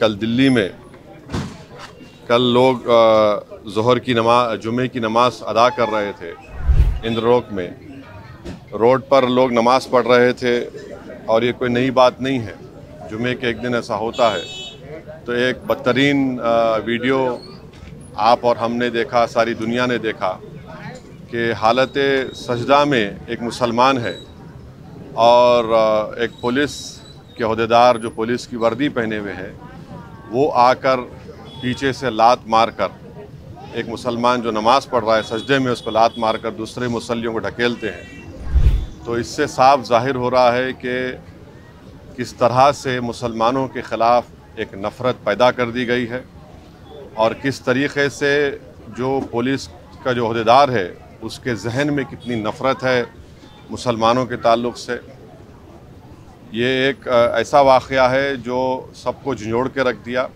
कल दिल्ली में लोग ज़ोहर की नमाज जुमे की नमाज अदा कर रहे थे। इंद्रलोक में रोड पर लोग नमाज पढ़ रहे थे और ये कोई नई बात नहीं है। जुमे के एक दिन ऐसा होता है। तो एक बदतरीन वीडियो आप और हमने देखा, सारी दुनिया ने देखा कि हालत सजदा में एक मुसलमान है और एक पुलिस के अहदेदार जो पुलिस की वर्दी पहने हुए हैं वो आकर पीछे से लात मारकर एक मुसलमान जो नमाज पढ़ रहा है सजदे में उसको लात मारकर दूसरे मुसल्लियों को ढकेलते हैं। तो इससे साफ जाहिर हो रहा है कि किस तरह से मुसलमानों के ख़िलाफ़ एक नफ़रत पैदा कर दी गई है और किस तरीक़े से जो पुलिस का जो अहदेदार है उसके जहन में कितनी नफ़रत है मुसलमानों के ताल्लुक़ से। ये एक ऐसा वाक़या है जो सबको झंझोड़ के रख दिया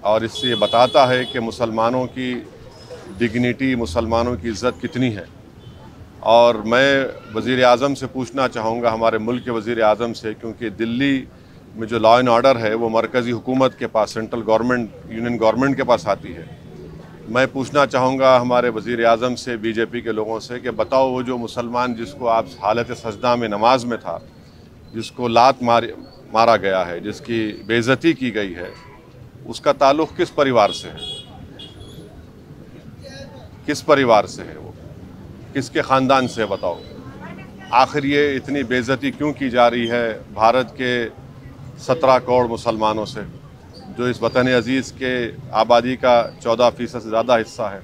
और इससे ये बताता है कि मुसलमानों की डिग्निटी, मुसलमानों की इज़्ज़त कितनी है। और मैं वज़ीर आज़म से पूछना चाहूँगा, हमारे मुल्क के वज़ीर आज़म से, क्योंकि दिल्ली में जो लॉ एंड ऑर्डर है वो मरकज़ी हुकूमत के पास, सेंट्रल गवर्नमेंट, यूनियन गवर्नमेंट के पास आती है। मैं पूछना चाहूँगा हमारे वज़ीर आज़म से, बीजेपी के लोगों से, कि बताओ वो जो मुसलमान जिसको आप हालत सजदा में नमाज में था, जिसको लात मारा गया है, जिसकी बेइज्जती की गई है, उसका ताल्लुक़ किस परिवार से है? किस परिवार से है वो? किसके ख़ानदान से? बताओ। आखिर ये इतनी बेइज्जती क्यों की जा रही है भारत के 17 करोड़ मुसलमानों से, जो इस वतन अज़ीज़ के आबादी का 14% से ज़्यादा हिस्सा है?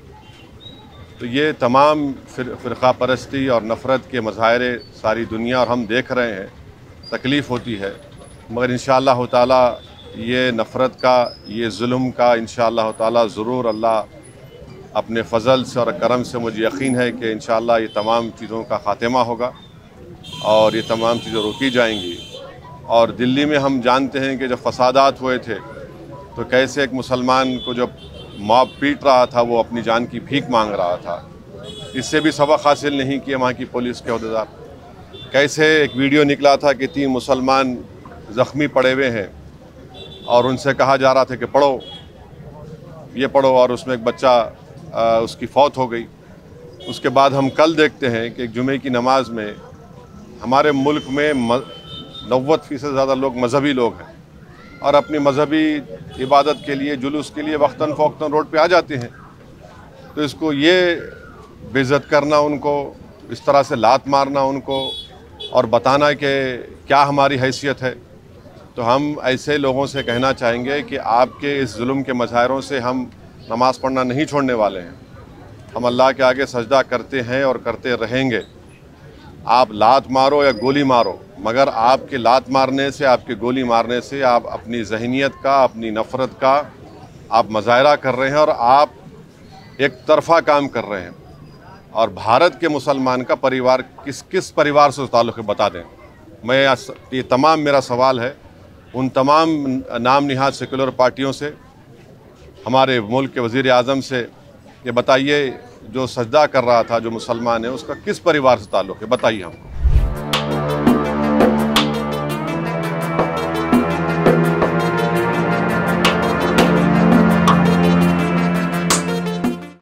तो ये तमाम फ़िरक़ा परस्ती और नफ़रत के मज़ाहिर सारी दुनिया और हम देख रहे हैं। तकलीफ़ होती है, मगर इंशाअल्लाह ताला ये नफ़रत का, ये जुल्म का इंशाअल्लाह ताला ज़रूर अल्लाह अपने फ़ज़ल से और करम से, मुझे यकीन है कि इंशाअल्लाह ये तमाम चीज़ों का ख़ात्मा होगा और ये तमाम चीज़ें रोकी जाएंगी। और दिल्ली में हम जानते हैं कि जब फ़सादात हुए थे तो कैसे एक मुसलमान को जब मॉब पीट रहा था वो अपनी जान की भीख मांग रहा था। इससे भी सबक हासिल नहीं किया वहाँ की पुलिस के अहदेदार। कैसे एक वीडियो निकला था कि 3 मुसलमान ज़ख्मी पड़े हुए हैं और उनसे कहा जा रहा था कि पढ़ो, ये पढ़ो, और उसमें एक बच्चा उसकी फौत हो गई। उसके बाद हम कल देखते हैं कि जुमे की नमाज में हमारे मुल्क में 90% से ज़्यादा लोग मजहबी लोग हैं और अपनी मजहबी इबादत के लिए, जुलूस के लिए वक्तन फ़ौक्तन रोड पे आ जाते हैं। तो इसको ये बेइज्जत करना, उनको इस तरह से लात मारना उनको और बताना कि क्या हमारी हैसियत है, तो हम ऐसे लोगों से कहना चाहेंगे कि आपके इस जुल्म के मज़ाहिरों से हम नमाज़ पढ़ना नहीं छोड़ने वाले हैं। हम अल्लाह के आगे सजदा करते हैं और करते रहेंगे। आप लात मारो या गोली मारो, मगर आपके लात मारने से, आपके गोली मारने से आप अपनी ज़हनियत का, अपनी नफ़रत का आप मज़ाहिरा कर रहे हैं और आप एक तरफ़ा काम कर रहे हैं। और भारत के मुसलमान का परिवार किस परिवार से ताल्लुक़ है बता दें। मैं ये तमाम मेरा सवाल है उन तमाम नाम निहाद सेकुलर पार्टियों से, हमारे मुल्क के वज़ीर आज़म से, ये बताइए जो सजदा कर रहा था जो मुसलमान है उसका किस परिवार से ताल्लुक़ है, बताइए हमको।